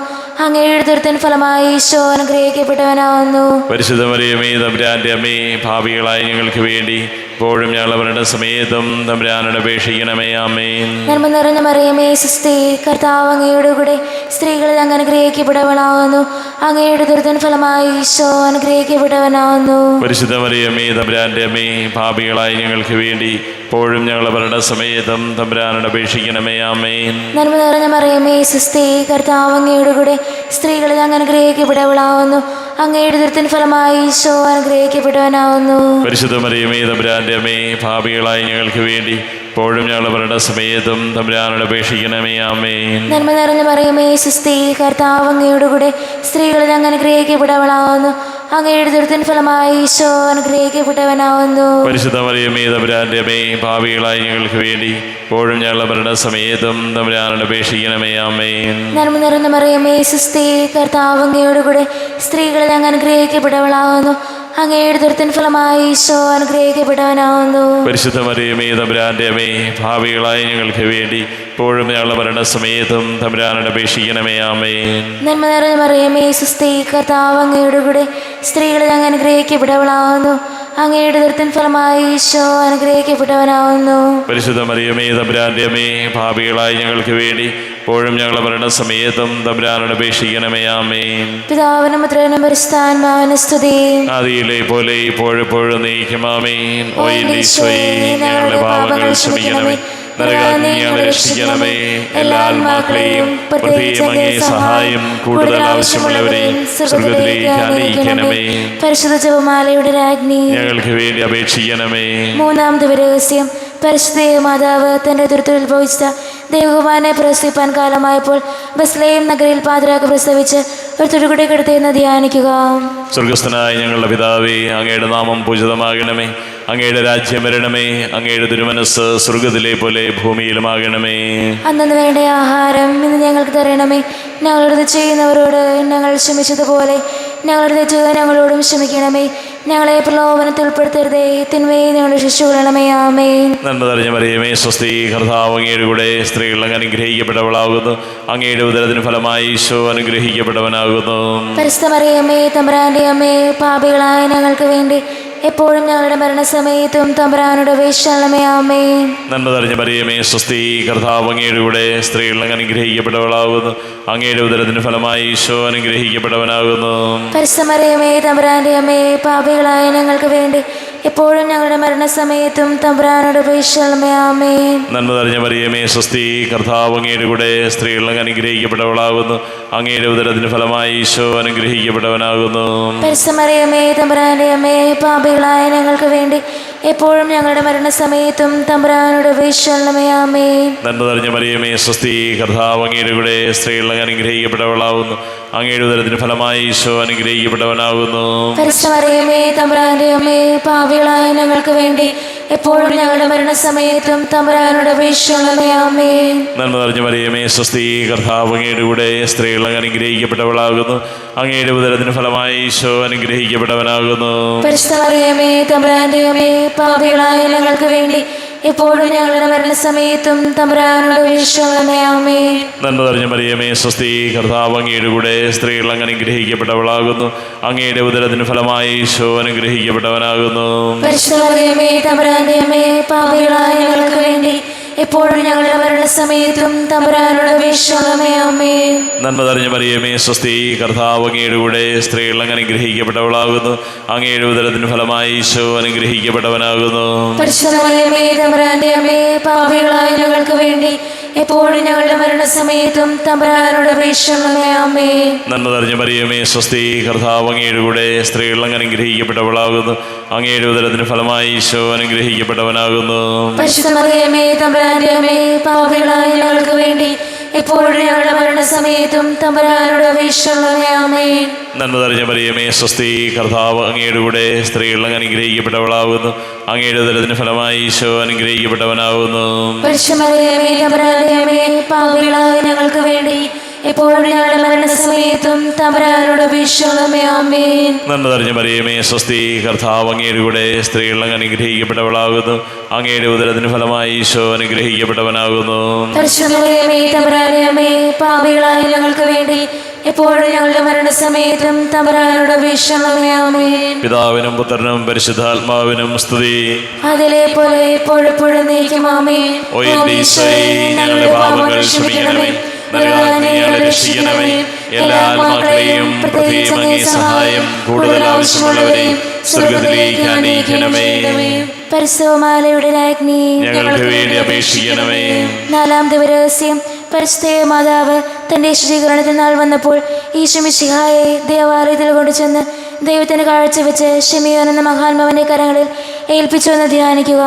അങ്ങയുടെ ഉദരത്തിൻ ഫലമായി ഈശോ അനുഗ്രഹിക്കപ്പെട്ടവനാവുന്നു. പരിശുദ്ധ മറിയമേ തമ്പുരാന്റെ അമ്മേ, പാപികളായി ഞങ്ങൾക്ക് വേണ്ടി ഇപ്പോഴും ഞങ്ങളുടെ മരണസമയത്തും തമ്പുരാനോട് അപേക്ഷിക്കണമേ. ആമേൻ. നന്മ നിറഞ്ഞ മറിയമേ സുസ്ഥി, കർത്താവ് അങ്ങയുടെ കൂടെ സ്ത്രീകളിൽ അങ്ങ് അനുഗ്രഹിക്കപ്പെട്ടവളാവുന്നു. അങ്ങയുടെ ഉദരത്തിൻ ഫലമായി ഈശോ അനുഗ്രഹിക്കപ്പെട്ടവനാവുന്നു. പരിശുദ്ധ മറിയമേ തമ്പുരാന്റെ അമ്മേ, പാപികളായി ഞങ്ങൾക്ക് വേണ്ടി ഇപ്പോഴും ഞങ്ങളുടെ മരണസമയത്തും തമ്പുരാനോട് അപേക്ഷിക്കണമേ. ആമേൻ. നന്മ നിറഞ്ഞ മറിയമേ സുസ്ഥി, കർത്താവ് അങ്ങയുടെ കൂടെ സ്ത്രീകളിൽ അങ്ങ് അനുഗ്രഹിക്കപ്പെട്ടവളാവുന്നു. അങ്ങയുടെ ഉദരത്തിൻ ഫലമായി ഈശോ അനുഗ്രഹിക്കപ്പെട്ടവനാവുന്നു. പരിശുദ്ധ മറിയമേ തമ്പുരാന്റെ അമ്മേ, പാപികളായി ഞങ്ങൾക്ക് വേണ്ടി ഇപ്പോഴും ഞങ്ങളുടെ മരണസമയത്തും തമ്പുരാനോട് അപേക്ഷിക്കണമേ. ആമേൻ. നന്മ നിറഞ്ഞ മറിയമേ സുസ്ഥി, കർത്താവ് അങ്ങയുടെ കൂടെ സ്ത്രീകളിൽ അങ്ങ് അനുഗ്രഹിക്കപ്പെട്ടവളാവുന്നു. അങ്ങയുടെ ഉദരത്തിൻ ഫലമായി ഈശോ അനുഗ്രഹിക്കപ്പെട്ടവനാവുന്നു. പരിശുദ്ധ മറിയമേ തമ്പുരാന്റെ അമ്മേ, പാപികളായി ഞങ്ങൾക്ക് വേണ്ടി ഇപ്പോഴും ഞങ്ങളുടെ മരണസമയത്തും തമ്പുരാനോട് അപേക്ഷിക്കണമേ. ആമേൻ. നന്മ നിറഞ്ഞ മറിയമേ സുസ്ഥി, കർത്താവ് അങ്ങയുടെ കൂടെ സ്ത്രീകളിൽ അങ്ങ് അനുഗ്രഹിക്കപ്പെട്ടവളാവുന്നു. അങ്ങയുടെ ഉദരത്തിൻ ഫലമായി ഈശോ അനുഗ്രഹിക്കപ്പെട്ടവനാവുന്നു. പരിശുദ്ധ മറിയമേ തമ്പുരാന്റെ അമ്മേ, പാപികളായി ഞങ്ങൾക്ക് വേണ്ടി ഇപ്പോഴും ഞങ്ങളുടെ മരണസമയത്തും തമ്പുരാനോട് അപേക്ഷിക്കണമേ. ആമേൻ. നന്മ നിറഞ്ഞ മറിയമേ സുസ്ഥി, കർത്താവ് അങ്ങയുടെ കൂടെ സ്ത്രീകളിൽ അങ്ങ് അനുഗ്രഹിക്കപ്പെട്ടവളാവുന്നു. അങ്ങയുടെ ഉദരത്തിൻ ഫലമായി ഈശോ അനുഗ്രഹിക്കപ്പെട്ടവനാവുന്നു. പരിശുദ്ധ മറിയമേ തമ്പുരാന്റെ അമ്മേ, പാപികളായി ഞങ്ങൾക്ക് വേണ്ടി ഇപ്പോഴും ഞങ്ങളുടെ മരണസമയത്തും തമ്പുരാനോട് അപേക്ഷിക്കണമേ. ആമേൻ. പിതാവിനും പുത്രനും പരിശുദ്ധാത്മാവിനും സ്തുതി. ആദിയിലെ പോലെ ഇപ്പോഴെപ്പോഴും നീക്കും. ആമേൻ. ഓ എന്റെ ഈശോയേ, ഞങ്ങളുടെ പാപങ്ങൾ ക്ഷമിക്കണമേ, നരകാഗ്നി ഞങ്ങളെ രക്ഷിക്കണമേ. എല്ലാ ആത്മാക്കളെയും പ്രത്യേകം അങ്ങേ സഹായം കൂടുതൽ ആവശ്യമുള്ളവരെയും സ്വർഗ്ഗത്തിലേക്ക് ആനയിക്കണമേ. പരിശുദ്ധ ജപമാലയുടെ രാജ്ഞി, ഞങ്ങൾക്ക് വേണ്ടി അപേക്ഷിക്കണമേ. മൂന്നാമത്തെ രഹസ്യം, പരിശുദ്ധ മാതാവ് തന്റെ ദുരിതത്തിൽ ഉത്ഭവിച്ച ദൈവകുമാരനെ പ്രസവിപ്പാൻ കാലമായപ്പോൾ ബസ്ലേം നഗരിൽ പാതിരാക്ക് പ്രസവിച്ച് ഒരു തുരുകുടി കിടത്തിയെന്ന് ധ്യാനിക്കുക. സ്വർഗസ്ഥനായ ഞങ്ങളുടെ പിതാവേ, അങ്ങയുടെ നാമം പൂജിതമാകണമേ. അങ്ങയുടെ രാജ്യം വരണമേ. അങ്ങയുടെ തിരുമനസ് സ്വർഗത്തിലെ പോലെ ഭൂമിയിലുമാകണമേ. അന്നു വേണ്ട ആഹാരം ഇന്ന് ഞങ്ങൾക്ക് തരണമേ. ഞങ്ങളോട് ചെയ്യുന്നവരോട് ഞങ്ങൾ ക്ഷമിച്ചതുപോലെ ഞങ്ങളുടെ തെറ്റുകൾ ഞങ്ങളോടും ക്ഷമിക്കണമേ. ഞങ്ങളെ പ്രലോഭനത്തിൽ ഉൾപ്പെടുത്തരുതേ, തിന്മയെ ഞങ്ങളുടെ ശിശുകൊള്ളണമേ. ആമേൻ. നന്മ നിറഞ്ഞ മറിയമേ സ്വസ്തി, കർത്താവ് അങ്ങയുടെ കൂടെ സ്ത്രീകൾ അങ്ങ് അനുഗ്രഹിക്കപ്പെട്ടവളാകുന്നു. അങ്ങയുടെ ഉദരത്തിന് ഫലമായി ഈശോ അനുഗ്രഹിക്കപ്പെട്ടവനാകുന്നു. പരിശുദ്ധ മറിയമേ തമ്പുരാന്റെ അമ്മേ, പാപികളായ ഞങ്ങൾക്ക് വേണ്ടി എപ്പോഴും ഞങ്ങളുടെ മരണസമയത്തും തമ്പുരാനോട് അപേക്ഷിക്കണമേ. ആമേൻ. നന്മ നിറഞ്ഞ മറിയമേ സ്വസ്തി, കർത്താവ് അങ്ങയുടെ കൂടെ സ്ത്രീകൾ അങ്ങ് അനുഗ്രഹിക്കപ്പെട്ടവളാകുന്നു. അങ്ങയുടെ ഉദരത്തിന് ഫലമായി ഈശോ അനുഗ്രഹിക്കപ്പെട്ടവനാകുന്നു. പരിശുദ്ധ മറിയമേ തമ്പുരാന്റെ അമ്മേ, പാപികളായ ഞങ്ങൾക്ക് വേണ്ടി എപ്പോഴും ഞങ്ങളുടെ മരണസമയത്തും തമ്പുരാനോട് അപേക്ഷിക്കണമേ. ആമേൻ. നന്മ നിറഞ്ഞ മറിയമേ സ്വസ്തി, കർത്താവ് അങ്ങയുടെ കൂടെ സ്ത്രീകൾ അങ്ങ് അനുഗ്രഹിക്കപ്പെട്ടവളാകുന്നു. അങ്ങയുടെ ഉദരത്തിന് ഫലമായി ഈശോ അനുഗ്രഹിക്കപ്പെട്ടവനാകുന്നു. പരിശുദ്ധ മറിയമേ തമ്പുരാന്റെ അമ്മേ, പാപികളായ ഞങ്ങൾക്ക് വേണ്ടി എപ്പോഴും ഞങ്ങളുടെ മരണസമയത്തും തമ്പുരാനോട് അപേക്ഷിക്കണമേ. ആമേൻ. നന്മ നിറഞ്ഞ മറിയമേ സ്വസ്തി, കർത്താവ് അങ്ങയുടെ കൂടെ സ്ത്രീകൾ അങ്ങ് അനുഗ്രഹിക്കപ്പെട്ടവളാകുന്നു. അങ്ങയുടെ ഉദരത്തിന് ഫലമായി ഈശോ അനുഗ്രഹിക്കപ്പെട്ടവനാകുന്നു. പരിശുദ്ധ മറിയമേ തമ്പുരാന്റെ അമ്മേ, പാപികളായ ഞങ്ങൾക്ക് വേണ്ടി എപ്പോഴും ഞങ്ങളുടെ മരണസമയത്തും തമ്പുരാനോട് അപേക്ഷിക്കണമേ. ആമേൻ. നന്മ നിറഞ്ഞ മറിയമേ സ്വസ്തി, കർത്താവ് അങ്ങയുടെ കൂടെ സ്ത്രീകൾ അങ്ങ് അനുഗ്രഹിക്കപ്പെട്ടവളാകുന്നു. അങ്ങയുടെ ഉദരത്തിന് ഫലമായി ഈശോ അനുഗ്രഹിക്കപ്പെട്ടവനാകുന്നു. പരിശുദ്ധ മറിയമേ തമ്പുരാന്റെ അമ്മേ, പാപികളായ ഞങ്ങൾക്ക് വേണ്ടി എപ്പോഴും ഞങ്ങളുടെ മരണസമയത്തും തമ്പുരാനോട് അപേക്ഷിക്കണമേ. ആമേൻ. നന്മ നിറഞ്ഞ മറിയമേ സ്വസ്തി, കർത്താവ് അങ്ങയുടെ കൂടെ സ്ത്രീകൾ അങ്ങ് അനുഗ്രഹിക്കപ്പെട്ടവളാകുന്നു. അങ്ങയുടെ ഉദരത്തിന് ഫലമായി ഈശോ അനുഗ്രഹിക്കപ്പെട്ടവനാകുന്നു. പരിശുദ്ധ മറിയമേ തമ്പുരാന്റെ അമ്മേ, പാപികളായ ഞങ്ങൾക്ക് വേണ്ടി എപ്പോഴും ഞങ്ങളുടെ മരണസമയത്തും തമ്പുരാനോട് അപേക്ഷിക്കണമേ. ആമേൻ. നന്മ നിറഞ്ഞ മറിയമേ സ്വസ്തി, കർത്താവ് അങ്ങയുടെ കൂടെ സ്ത്രീകൾ അങ്ങ് അനുഗ്രഹിക്കപ്പെട്ടവളാകുന്നു. അങ്ങയുടെ ഉദരത്തിന് ഫലമായി ഈശോ അനുഗ്രഹിക്കപ്പെട്ടവനാകുന്നു. പരിശുദ്ധ മറിയമേ തമ്പുരാന്റെ അമ്മേ, പാപികളായ ഞങ്ങൾക്ക് വേണ്ടി എപ്പോഴും ഞങ്ങളുടെ മരണസമയത്തും തമ്പുരാനോട് അപേക്ഷിക്കണമേ. ആമേൻ. നന്മ നിറഞ്ഞ മറിയമേ സ്വസ്തി, കർത്താവ് അങ്ങയുടെ കൂടെ സ്ത്രീകൾ അങ്ങ് അനുഗ്രഹിക്കപ്പെട്ടവളാകുന്നു. അങ്ങയുടെ ഉദരത്തിന് ഫലമായി ഈശോ അനുഗ്രഹിക്കപ്പെട്ടവനാകുന്നു. പരിശുദ്ധ മറിയമേ തമ്പുരാന്റെ അമ്മേ, പാപികളായ ഞങ്ങൾക്ക് വേണ്ടി എപ്പോഴും ഞങ്ങളുടെ മരണസമയത്തും തമ്പുരാനോട് അപേക്ഷിക്കണമേ. ആമേൻ. നന്മ നിറഞ്ഞ മറിയമേ സ്വസ്തി, കർത്താവ് അങ്ങയുടെ കൂടെ സ്ത്രീകൾ അങ്ങ് അനുഗ്രഹിക്കപ്പെട്ടവളാകുന്നു. അങ്ങയുടെ ഉദരത്തിന് ഫലമായി ഈശോ അനുഗ്രഹിക്കപ്പെട്ടവനാകുന്നു. പരിശുദ്ധ മറിയമേ തമ്പുരാന്റെ അമ്മേ, പാപികളായ ഞങ്ങൾക്ക് വേണ്ടി എപ്പോഴും ഞങ്ങളുടെ മരണസമയത്തും തമ്പുരാനോട് അപേക്ഷിക്കണമേ. ആമേൻ. നന്മ നിറഞ്ഞ മറിയമേ സ്വസ്തി, കർത്താവ് അങ്ങയുടെ കൂടെ സ്ത്രീകൾ അങ്ങ് അനുഗ്രഹിക്കപ്പെട്ടവളാകുന്നു. അങ്ങയുടെ ഉദരത്തിന് ഫലമായി ഈശോ അനുഗ്രഹിക്കപ്പെട്ടവനാകുന്നു. പരിശുദ്ധ മറിയമേ തമ്പുരാന്റെ അമ്മേ, പാപികളായ ഞങ്ങൾക്ക് വേണ്ടി എപ്പോഴും ഞങ്ങളുടെ മരണസമയത്തും തമ്പുരാനോട് അപേക്ഷിക്കണമേ. ആമേൻ. പിതാവിനും പുത്രനും പരിശുദ്ധാത്മാവിനും സ്തുതി. അതിലെ പോലെ എപ്പോഴെപ്പോഴും നീക്കും. ആമേൻ. ഓ എൻ്റെ ഈശോയേ, ഞങ്ങളുടെ പാപങ്ങൾ ക്ഷമിക്കണമേ, നരകാഗ്നി ഞങ്ങളെ രക്ഷിക്കണമേ. എല്ലാ ആത്മാക്കളെയും പ്രത്യേകിച്ച് അങ്ങേ സഹായം കൂടുതൽ ആവശ്യമുള്ളവരെയും സ്വർഗ്ഗത്തിലേക്ക് അനയിക്കണമേ. പരിശുദ്ധമാലയുടെ രാജ്ഞി ഞങ്ങൾക്ക് വേണ്ടി അപേക്ഷിക്കണമേ. നാലാം ദിവരഹസ്യം. പരിശുദ്ധ മാതാവ് തന്റെ ശുചീകരണത്തിൽ നാൾ വന്നപ്പോൾ ഈശോ മിശിഹായെ ദേവാലയത്തിൽ കൊണ്ടുചെന്ന് ദൈവത്തിന് കാഴ്ചവെച്ച് ശിമിയോൻ എന്ന മഹാത്മാവിന്റെ കരങ്ങളിൽ ഏൽപ്പിച്ചു എന്ന് ധ്യാനിക്കുക.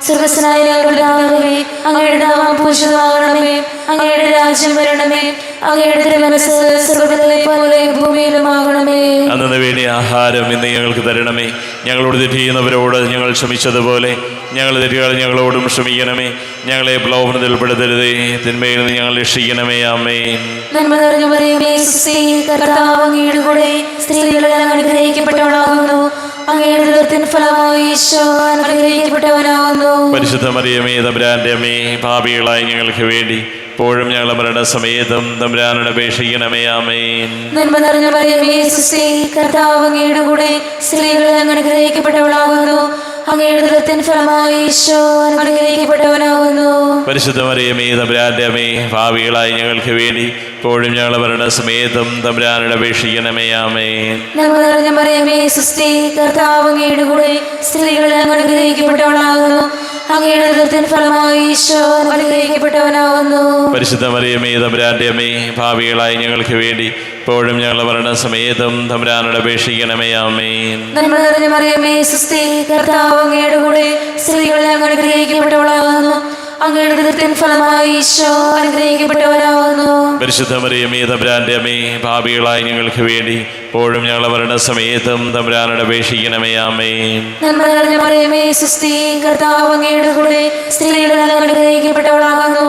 സ്വർഗ്ഗസ്ഥനായ ഞങ്ങളുടെ പിതാവേ, അങ്ങയുടെ നാമം പൂജിതമാകണമേ. അങ്ങയുടെ രാജ്യം വരണമേ. അങ്ങയുടെ തിരുമനസ്സ് സ്വർഗ്ഗത്തിലെ പോലെ ഭൂമിയിലുമാകണമേ. അന്നു വേണ്ടി ആഹാരം ഇന്ന് ഞങ്ങൾക്ക് തരണമേ. ഞങ്ങളോട് തെറ്റ് ചെയ്യുന്നവരോട് ഞങ്ങൾ ക്ഷമിച്ചതുപോലെ ഞങ്ങളുടെ തെറ്റുകൾ ഞങ്ങളോടും ക്ഷമിക്കണമേ. ഞങ്ങളെ പ്രലോഭനത്തിൽ പെടുത്തരുതേ, തിന്മയിൽ നിന്ന് ഞങ്ങൾ രക്ഷിക്കണമേ. ആമേൻ. നന്മ നിറഞ്ഞ മറിയമേ സ്വസ്തി, കർത്താവ് അങ്ങയുടെ കൂടെ സ്ത്രീകളിൽ അങ്ങ് അനുഗ്രഹിക്കപ്പെട്ടവളാകുന്നു. അങ്ങയുടെ ഉദരത്തിൻ ഫലമായി ഈശോ അനുഗ്രഹിക്കപ്പെട്ടവനാകുന്നു. പരിശുദ്ധ മറിയമേ തമ്പുരാന്റെ അമ്മേ, പാപികളായ ഞങ്ങൾക്ക് വേണ്ടി എപ്പോഴും ഞങ്ങളുടെ മരണസമയത്തും തമ്പുരാനോട് അപേക്ഷിക്കണമേ. ആമേൻ. നന്മ നിറഞ്ഞ മറിയമേ സ്വസ്തി, കർത്താവ് അങ്ങയുടെ കൂടെ സ്ത്രീകളിൽ അങ്ങ് അനുഗ്രഹിക്കപ്പെട്ടവളാകുന്നു. അങ്ങയുടെ ഉദരത്തിൻ ഫലമായി ഈശോ അനുഗ്രഹിക്കപ്പെട്ടവനാകുന്നു. പരിശുദ്ധ മറിയമേ തമ്പുരാന്റെ അമ്മേ, പാപികളായ ഞങ്ങൾക്ക് വേണ്ടി എപ്പോഴും ഞങ്ങളുടെ മരണസമയത്തും തമ്പുരാനോട് അപേക്ഷിക്കണമേ. ആമേൻ. നന്മ നിറഞ്ഞ മറിയമേ സ്വസ്തി, കർത്താവ് അങ്ങയുടെ കൂടെ സ്ത്രീകളിൽ അങ്ങ് അനുഗ്രഹിക്കപ്പെട്ടവളാകുന്നു. അങ്ങയുടെ ഉദരത്തിൻ ഫലമായി ഈശോ അനുഗ്രഹിക്കപ്പെട്ടവനാകുന്നു. പരിശുദ്ധ മറിയമേ തമ്പുരാന്റെ അമ്മേ, പാപികളായ ഞങ്ങൾക്ക് വേണ്ടി എപ്പോഴും ഞങ്ങളുടെ മരണസമയത്തും തമ്പുരാനോട് അപേക്ഷിക്കണമേ. ആമേൻ. നന്മ നിറഞ്ഞ മറിയമേ സ്വസ്തി, കർത്താവ് അങ്ങയുടെ കൂടെ സ്ത്രീകളിൽ അങ്ങ് അനുഗ്രഹിക്കപ്പെട്ടവളാകുന്നു. അങ്ങയുടെ ഉദരത്തിൻ ഫലമായി ഈശോ അനുഗ്രഹിക്കപ്പെട്ടവനാകുന്നു. പരിശുദ്ധ മറിയമേ തമ്പുരാന്റെ അമ്മേ, പാപികളായ ഞങ്ങൾക്ക് വേണ്ടി എപ്പോഴും ഞങ്ങളുടെ മരണസമയത്തും തമ്പുരാനോട് അപേക്ഷിക്കണമേ. ആമേൻ. നന്മ നിറഞ്ഞ മറിയമേ സ്വസ്തി, കർത്താവ് അങ്ങയുടെ കൂടെ സ്ത്രീകളിൽ അങ്ങ് അനുഗ്രഹിക്കപ്പെട്ടവളാകുന്നു.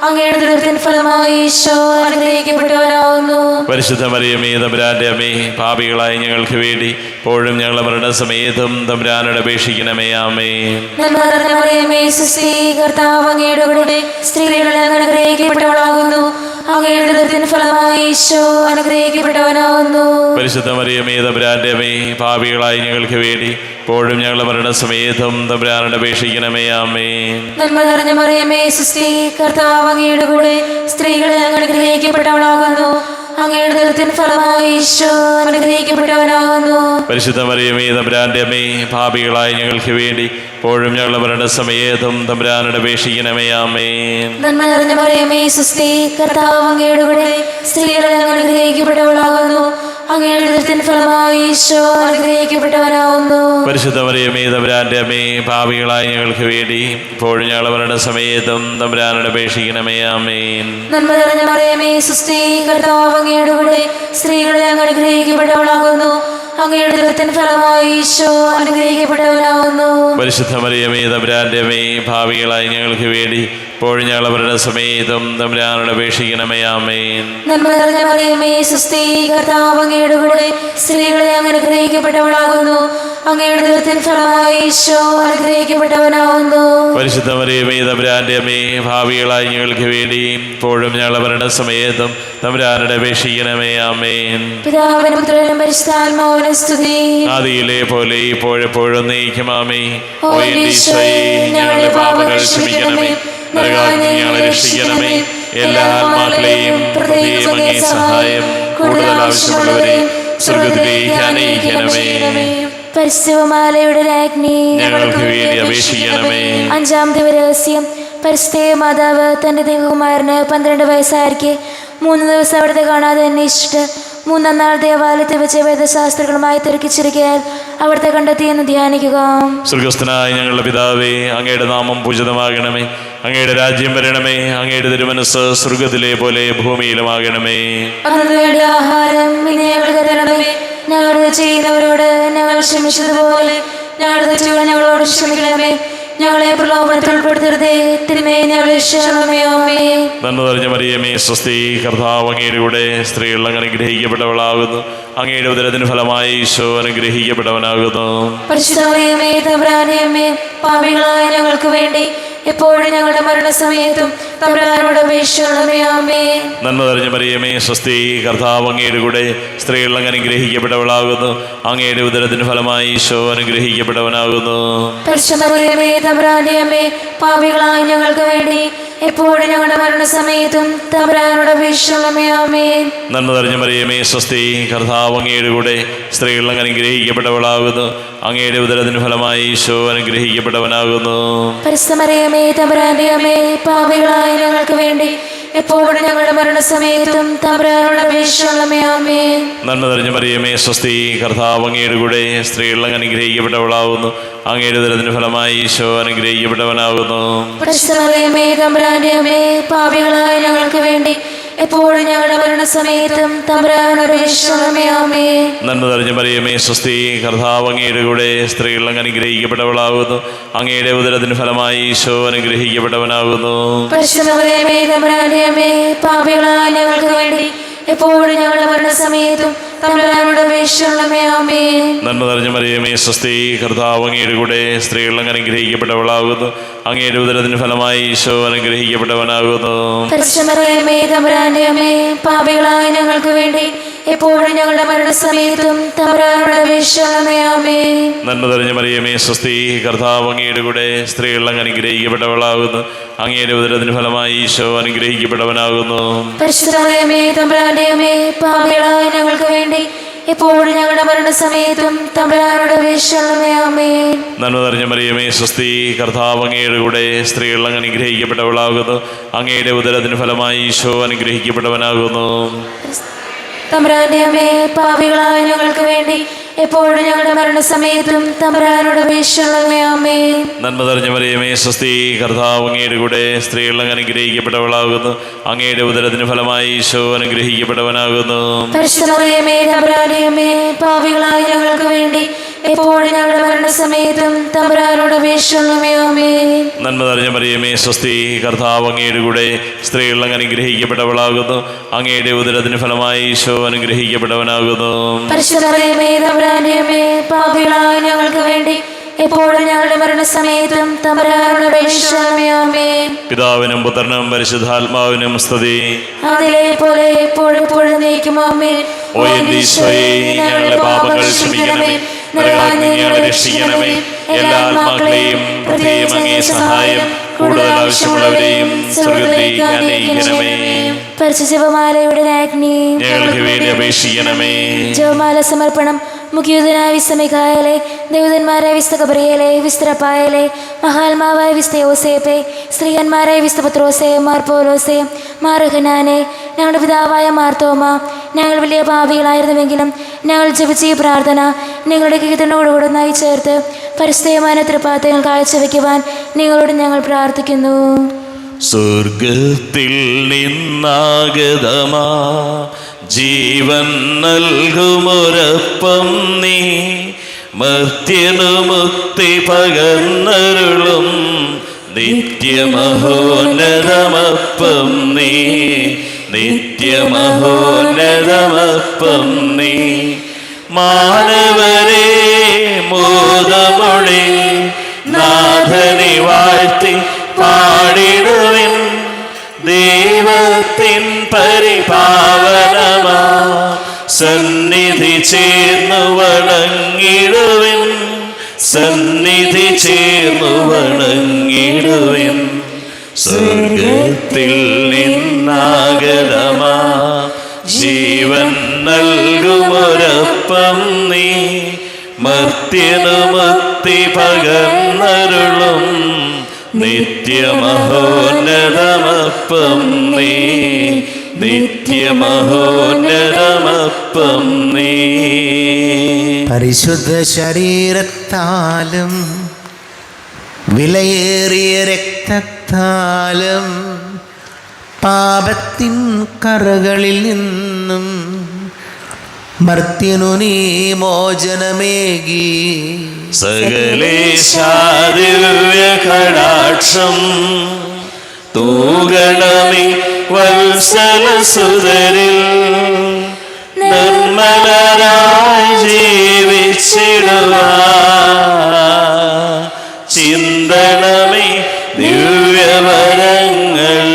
അങ്ങയുടെ ഉദരത്തിൻ ഫലമായി ഈശോ അനുഗ്രഹിക്കപ്പെട്ടവനാകുന്നു. പരിശുദ്ധ മറിയമേ തമ്പുരാന്റെ അമ്മേ, പാപികളായ ഞങ്ങൾക്ക് വേണ്ടി എപ്പോഴും ഞങ്ങളുടെ മരണസമയത്തും തമ്പുരാനോട് അപേക്ഷിക്കണമേ. ആമേൻ. നന്മ നിറഞ്ഞ മറിയമേ സ്വസ്തി, കർത്താവ് അങ്ങയുടെ കൂടെ സ്ത്രീകളിൽ അങ്ങ് അനുഗ്രഹിക്കപ്പെട്ടവളാകുന്നു. അങ്ങയുടെ ഉദരത്തിൻ ഫലമായി ഈശോ അനുഗ്രഹിക്കപ്പെട്ടവനാകുന്നു. പരിശുദ്ധ മറിയമേ തമ്പുരാന്റെ അമ്മേ, പാപികളായ ഞങ്ങൾക്ക് വേണ്ടി എപ്പോഴും ഞങ്ങളുടെ മരണസമയത്തും തമ്പുരാനോട് അപേക്ഷിക്കണമേ. ആമേൻ. നന്മ നിറഞ്ഞ മറിയമേ സ്വസ്തി, കർത്താവ് അങ്ങയുടെ കൂടെ സ്ത്രീകളിൽ അങ്ങ് അനുഗ്രഹിക്കപ്പെട്ടവളാകുന്നു. അങ്ങയുടെ ഉദരത്തിൻ ഫലമായി ഈശോ അനുഗ്രഹിക്കപ്പെട്ടവനാകുന്നു. പരിശുദ്ധ മറിയമേ തമ്പുരാന്റെ അമ്മേ, പാപികളായ ഞങ്ങൾക്ക് വേണ്ടി എപ്പോഴും ഞങ്ങളുടെ മരണസമയത്തും തമ്പുരാനോട് അപേക്ഷിക്കണമേ. ആമേൻ. നന്മ നിറഞ്ഞ മറിയമേ സ്വസ്തി, കർത്താവ് അങ്ങയുടെ കൂടെ സ്ത്രീകളിൽ അങ്ങ് അനുഗ്രഹിക്കപ്പെട്ടവളാകുന്നു. അങ്ങയുടെ ഉദരത്തിൻ ഫലമായി ഈശോ അനുഗ്രഹിക്കപ്പെട്ടവനാകുന്നു. പരിശുദ്ധ മറിയമേ തമ്പുരാന്റെ അമ്മേ, പാപികളായ ഞങ്ങൾക്ക് വേണ്ടി ഇപ്പോഴും ഞങ്ങളുടെ മരണസമയത്തും തമ്പുരാനോട് അപേക്ഷിക്കണമേ. ആമേൻ. നന്മ നിറഞ്ഞ മറിയമേ സ്വസ്തി, കർത്താവ് അങ്ങയുടെ കൂടെ സ്ത്രീകളിൽ അങ്ങ് അനുഗ്രഹിക്കപ്പെട്ടവളാകുന്നു. അങ്ങയുടെ ഉദരത്തിൻ ഫലമായി ഈശോ അനുഗ്രഹിക്കപ്പെട്ടവനാകുന്നു. പരിശുദ്ധ മറിയമേ തമ്പുരാന്റെ അമ്മേ, പാപികളായ ഞങ്ങൾക്ക് വേണ്ടി ഇപ്പോഴും ഞങ്ങളുടെ മരണസമയത്തും തമ്പുരാനോട് അപേക്ഷിക്കണമേ. ആമേൻ. നന്മ നിറഞ്ഞ മറിയമേ സ്വസ്തി, കർത്താവ് അങ്ങയുടെ കൂടെ സ്ത്രീകളിൽ അങ്ങ് അനുഗ്രഹിക്കപ്പെട്ടവളാകുന്നു. അങ്ങയുടെ ഉദരത്തിൻ ഫലമായി ഈശോ അനുഗ്രഹിക്കപ്പെട്ടവനാകുന്നു. പരിശുദ്ധ മറിയമേ തമ്പുരാന്റെ അമ്മേ, ഭാവികളായി ഞങ്ങൾക്ക് വേണ്ടി ഇപ്പോഴും ഞങ്ങളുടെ മരണസമയത്തും തമ്പുരാനോട് അപേക്ഷിക്കണമേ. ആമേൻ. പിതാവിനും പുത്രനും പരിശുദ്ധാത്മാവിനും സ്തുതി. ആദിയിലെ പോലെ ഇപ്പോഴെപ്പോഴും നീക്കും. ആമേൻ. ഓ എൻ്റെ ഈശോയേ, ഞങ്ങളുടെ പാപങ്ങൾ ക്ഷമിക്കണമേ, നരകാഗ്നി ഞങ്ങളെ രക്ഷിക്കണമേ. എല്ലാ ആത്മാക്കളെയും പ്രത്യേകിച്ച് അങ്ങേ സഹായം കൂടുതൽ ആവശ്യമുള്ളവരെയും സ്വർഗ്ഗത്തിലേക്ക് അനയിക്കണമേ. പരിശുദ്ധമാലയുടെ രാജ്ഞി ഞങ്ങൾക്ക് വേണ്ടി അപേക്ഷിക്കണമേ. അഞ്ചാം ദിവരഹസ്യം. പരിശുദ്ധ മാതാവ് തൻ്റെ ദേവകുമാരന് 12 വയസ്സായിരിക്കെ 3 ദിവസം അവിടുത്തെ കാണാതെ അന്വേഷിച്ചിട്ട് 3-ാം നാൾ ദേവാലയത്തിൽ വെച്ച് വേദശാസ്ത്രികളുമായി തിരക്കിച്ചിരിക്കയാൽ അവിടുത്തെ കണ്ടെത്തിയെന്ന് ധ്യാനിക്കുക. സ്വർഗസ്ഥനായ ഞങ്ങളുടെ പിതാവേ, അങ്ങയുടെ നാമം പൂജിതമാകണമേ. അങ്ങയുടെ രാജ്യം വരണമേ. അങ്ങയുടെ തിരുമനസ് സ്വർഗത്തിലെ പോലെ ഭൂമിയിലുമാകണമേ. അന്നു വേണ്ട ആഹാരം ഇന്ന് ഞങ്ങൾക്ക് തരണമേ. ഞങ്ങളോട് ചെയ്യുന്നവരോട് ഞങ്ങൾ ക്ഷമിച്ചതുപോലെ ഞങ്ങളുടെ തെറ്റുകൾ ഞങ്ങളോട് ക്ഷമിക്കണമേ. ഞങ്ങളെ പ്രലോഭനത്തിൽ ഉൾപ്പെടുത്തരുതേ, തിന്മയെ ഞങ്ങളെ രക്ഷിക്കണമേ. ആമേൻ. നന്മ നിറഞ്ഞ മറിയമേ, സ്വസ്തി. കർത്താവ് അങ്ങയുടെ കൂടെ സ്ത്രീകൾ അനുഗ്രഹിക്കപ്പെട്ടവളാകുന്നു. അങ്ങയുടെ ഉദരത്തിന് ഫലമായി ഈശോ അനുഗ്രഹിക്കപ്പെട്ടവനാകുന്നു. പരിശുദ്ധ മറിയമേ, തമ്പുരാന്റെ അമ്മേ, പാപികളായ ഞങ്ങൾക്ക് വേണ്ടി എപ്പോഴും ഞങ്ങളുടെ മരണസമയത്തും തമ്പുരാനോട് അപേക്ഷിക്കണമേ. ആമേൻ. നന്മ നിറഞ്ഞ മറിയമേ, സ്വസ്തി. കർത്താവ് അങ്ങയുടെ കൂടെ സ്ത്രീകൾ അനുഗ്രഹിക്കപ്പെട്ടവളാകുന്നു. അങ്ങയുടെ ഉദരത്തിന് ഫലമായി ഈശോ അനുഗ്രഹിക്കപ്പെട്ടവനാകുന്നു. പരിശുദ്ധ മറിയമേ, തമ്പുരാന്റെ അമ്മേ, പാപികളായ ഞങ്ങൾക്ക് വേണ്ടി എപ്പോഴും ഞങ്ങളുടെ മരണസമയത്തും തമ്പുരാനോട് അപേക്ഷിക്കണമേ. ആമേൻ. നന്മ നിറഞ്ഞ മറിയമേ, സ്വസ്തി. കർത്താവ് അങ്ങയുടെ കൂടെ സ്ത്രീകൾ അനുഗ്രഹിക്കപ്പെട്ടവളാകുന്നു. അങ്ങയുടെ ഉദരത്തിന് ഫലമായി ഈശോ അനുഗ്രഹിക്കപ്പെട്ടവനാകുന്നു. പരിശുദ്ധ മറിയമേ, തമ്പുരാന്റെ അമ്മേ, പാപികളായ ഞങ്ങൾക്ക് വേണ്ടി എപ്പോഴും ഞങ്ങളുടെ മരണസമയത്തും തമ്പുരാനോട് അപേക്ഷിക്കണമേ. ആമേൻ. നന്മ നിറഞ്ഞ മറിയമേ, സ്വസ്തി. കർത്താവ് അങ്ങയുടെ കൂടെ സ്ത്രീകൾ അനുഗ്രഹിക്കപ്പെട്ടവളാകുന്നു. അങ്ങയുടെ ഉദരത്തിന് ഫലമായി ഈശോ അനുഗ്രഹിക്കപ്പെട്ടവനാകുന്നു. പരിശുദ്ധ മറിയമേ, തമ്പുരാന്റെ അമ്മേ, പാപികളായ ഞങ്ങൾക്ക് വേണ്ടി എപ്പോഴും ഞങ്ങളുടെ മരണസമയത്തും തമ്പുരാനോട് അപേക്ഷിക്കണമേ. ആമേൻ. നന്മ നിറഞ്ഞ മറിയമേ, സ്വസ്തി. കർത്താവ് അങ്ങയുടെ കൂടെ സ്ത്രീകൾ അനുഗ്രഹിക്കപ്പെട്ടവളാകുന്നു. അങ്ങയുടെ ഉദരത്തിന് ഫലമായി ഈശോ അനുഗ്രഹിക്കപ്പെട്ടവനാകുന്നു. പരിശുദ്ധ മറിയമേ, തമ്പുരാന്റെ അമ്മേ, പാപികളായ ഞങ്ങൾക്ക് വേണ്ടി എപ്പോഴും ഞങ്ങളുടെ മരണസമയത്തും തമ്പുരാനോട് അപേക്ഷിക്കണമേ. ആമേൻ. നന്മ നിറഞ്ഞ മറിയമേ, സ്വസ്തി. കർത്താവ് അങ്ങയുടെ കൂടെ സ്ത്രീകൾ അനുഗ്രഹിക്കപ്പെട്ടവളാകുന്നു. അങ്ങയുടെ ഉദരത്തിന് ഫലമായി ഈശോ അനുഗ്രഹിക്കപ്പെട്ടവനാകുന്നു. പരിശുദ്ധ മറിയമേ, തമ്പുരാന്റെ അമ്മേ, പാപികളായ ഞങ്ങൾക്ക് വേണ്ടി എപ്പോഴും ഞങ്ങളുടെ മരണസമയത്തും തമ്പുരാനോട് അപേക്ഷിക്കണമേ. ആമേൻ. നന്മ നിറഞ്ഞ മറിയമേ, സ്വസ്തി. കർത്താവ് അങ്ങയുടെ കൂടെ സ്ത്രീകൾ അനുഗ്രഹിക്കപ്പെട്ടവളാകുന്നു. അങ്ങയുടെ ഉദരത്തിന് ഫലമായി ഈശോ അനുഗ്രഹിക്കപ്പെട്ടവനാകുന്നു. പരിശുദ്ധ മറിയമേ, തമ്പുരാന്റെ അമ്മേ, പാപികളായ ഞങ്ങൾക്ക് വേണ്ടി എപ്പോഴും ഞങ്ങളുടെ മരണസമയത്തും തമ്പുരാനോട് അപേക്ഷിക്കണമേ. ആമേൻ. നന്മ നിറഞ്ഞ മറിയമേ, സ്വസ്തി. കർത്താവ് അങ്ങയുടെ കൂടെ സ്ത്രീകൾ അനുഗ്രഹിക്കപ്പെട്ടവളാകുന്നു. അങ്ങയുടെ ഉദരത്തിന് ഫലമായി ഈശോ അനുഗ്രഹിക്കപ്പെട്ടവനാകുന്നു. തമ്പുരാന്റെ അമ്മേ, പാപികളായ ഞങ്ങൾക്ക് വേണ്ടി എപ്പോഴും ഞങ്ങളുടെ മരണസമയത്തും തമ്പുരാനോട് അപേക്ഷിക്കണമേ. ആമേൻ. നന്മ നിറഞ്ഞ മറിയമേ, സ്വസ്തി. കർത്താവ് അങ്ങയുടെ കൂടെ സ്ത്രീകൾ അനുഗ്രഹിക്കപ്പെട്ടവളാകുന്നു. അങ്ങയുടെ ഉദരത്തിന് ഫലമായി ഈശോ അനുഗ്രഹിക്കപ്പെട്ടവനാകുന്നു. പരിശുദ്ധ മറിയമേ, തമ്പുരാന്റെ അമ്മേ, പാപികളായ ഞങ്ങൾക്ക് വേണ്ടി എപ്പോഴും ഞങ്ങളുടെ മരണസമയത്തും തമ്പുരാനോട് അപേക്ഷിക്കണമേ. ആമേൻ. നന്മ നിറഞ്ഞ മറിയമേ, സ്വസ്തി. കർത്താവ് അങ്ങയുടെ കൂടെ സ്ത്രീകൾ അനുഗ്രഹിക്കപ്പെട്ടവളാകുന്നു. അങ്ങയുടെ ഉദരത്തിന് ഫലമായി ഈശോ അനുഗ്രഹിക്കപ്പെട്ടവനാകുന്നു. പരിശുദ്ധ മറിയമേ, തമ്പുരാന്റെ അമ്മേ, പാപികളായ ഞങ്ങൾക്ക് വേണ്ടി എപ്പോഴും ഞങ്ങളുടെ മരണസമയത്തും തമ്പുരാനോട് അപേക്ഷിക്കണമേ. ആമേൻ. പിതാവിനും പുത്രനും പരിശുദ്ധാത്മാവിനും സ്തുതി. അതിലെ പോലെ എപ്പോഴും നയിക്കും. ആമേൻ. ഓ എന്റെ ഈശോയേ, ഞങ്ങളുടെ പാപങ്ങൾ ക്ഷമിക്കണമേ. നരകാഗ്നിയിൽ ഞങ്ങളെ രക്ഷിക്കണമേ. എല്ലാ ആത്മാക്കളെയും പ്രത്യേകം അങ്ങേ സഹായം കൂടുതൽ ആവശ്യമുള്ളവരെയും സ്വർഗ്ഗത്തിലേക്ക് അനയിക്കണമേ. പരിശുദ്ധ ജപമാലയുടെ രാജ്ഞി, ഞങ്ങൾക്ക് വേണ്ടി അപേക്ഷിക്കണമേ. ജപമാല സമർപ്പണം. മുഖ്യൂതനായ വിസ്ത മിഖായേലേ, ദേവതന്മാരായ വിസ്ത ഗബ്രിയേലേ, വിസ്ത റഫായേലേ, മഹാത്മാവായ വിസ്ത യോസേപ്പേ, സ്ത്രീയന്മാരായ വിസ്ത പത്രോസേ, മാർ പൗലോസേ, മാർ യോഹന്നാനേ, ഞങ്ങളുടെ പിതാവായ മാർത്തോമ, ഞങ്ങൾ വലിയ പാപികളായിരുന്നുവെങ്കിലും ഞങ്ങൾ ജപിച്ച ഈ പ്രാർത്ഥന നിങ്ങളുടെ കീർത്തനോടുകൂടെ ഒന്നായി ചേർത്ത് പരിശുദ്ധമായ തൃപ്പാദങ്ങൾ കാഴ്ചവെക്കുവാൻ നിങ്ങളോട് ഞങ്ങൾ പ്രാർത്ഥിക്കുന്നു. സ്വർഗത്തിൽ നിന്നാഗതമാ ജീവൻ നൽകുമൊരപ്പം നീ, മർത്യനു മുക്തി പകർന്നരുളും നിത്യമഹോന്നതമപ്പം നീ, നിത്യമഹോന്നതമപ്പം നീ. മാനവരെ മോദമൊഴി നാഥനെ വാഴ്ത്തി പാടിടുവിൻ, ദൈവത്തിൻ പരിപാവനമാ സന്നിധി ചേർന്നു വണങ്ങിടുവിൻ, സന്നിധി ചേർന്നു വണങ്ങിടുവിൻ. സ്വർഗത്തിൽ നിന്നാഗതമാ ജീവൻ നൽകുമൊരപ്പം നീ, മർത്യനു മുക്തി പകർന്നരുളും നിത്യ നിത്യമഹോന്നതമപ്പം നീ, നിത്യമഹോന്നതമപ്പം നീ. പരിശുദ്ധ ശരീരത്താലും വിലയേറിയ രക്തത്താലും പാപത്തിൻ കറകളിൽ നിന്നും മർത്യനു നീ മോചനമേകി. സകലേശാദിവ്യ കടാക്ഷം തൂകണമേ വത്സലസുതരിൽ, നിർമ്മലരായി ജീവിച്ചിടുവാൻ ചിന്തണമേ ദിവ്യവരങ്ങൾ.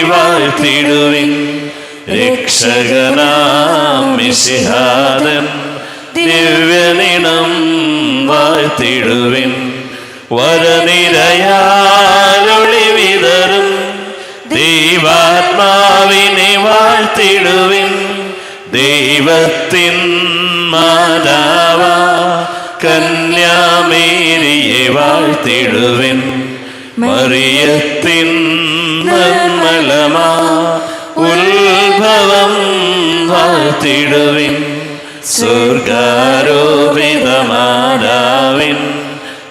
വാഴ്ത്തിടുവിൻ രക്ഷകനാം മിശിഹാതൻ ദിവ്യനിണം വാഴ്ത്തിടുവിൻ. വരനിരയാലൊളി വിതറും ദൈവാത്മാവിനെ വാഴ്ത്തിടുവിൻ. ദൈവത്തിൻ മാതാവ കന്യാമേരിയെ വാഴ്ത്തിടുവിൻ. മറിയത്തിൻ നിർമ്മലമാ ഉത്ഭവം വാഴ്ത്തിടുവിൻ. സ്വർഗാരോപിതമാതാവിൻ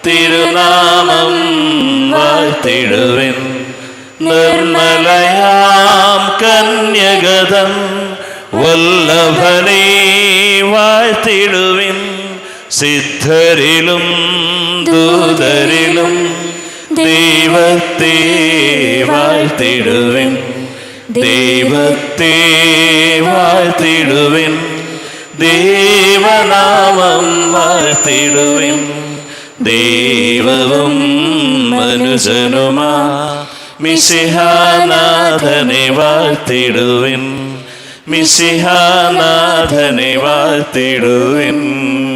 തിരുനാമം വാഴ്ത്തിടുവിൻ. നിർമ്മലയാം കന്യകതം വല്ലഭനെ വാഴ്ത്തിടുവിൻ. സിദ്ധരിലും ദൂതരിലും ദൈവത്തെ വാഴ്ത്തിടുവിൻ. ദൈവത്തെ വാഴ്ത്തിടുവിൻ. ദൈവനാമം വാഴ്ത്തിടുവിൻ. ദൈവവും മനുഷ്യനുമാ മിശിഹാനാഥനെ വാഴ്ത്തിടുവിൻ. മിശിഹാനാഥനെ വാഴ്ത്തിടുവിൻ.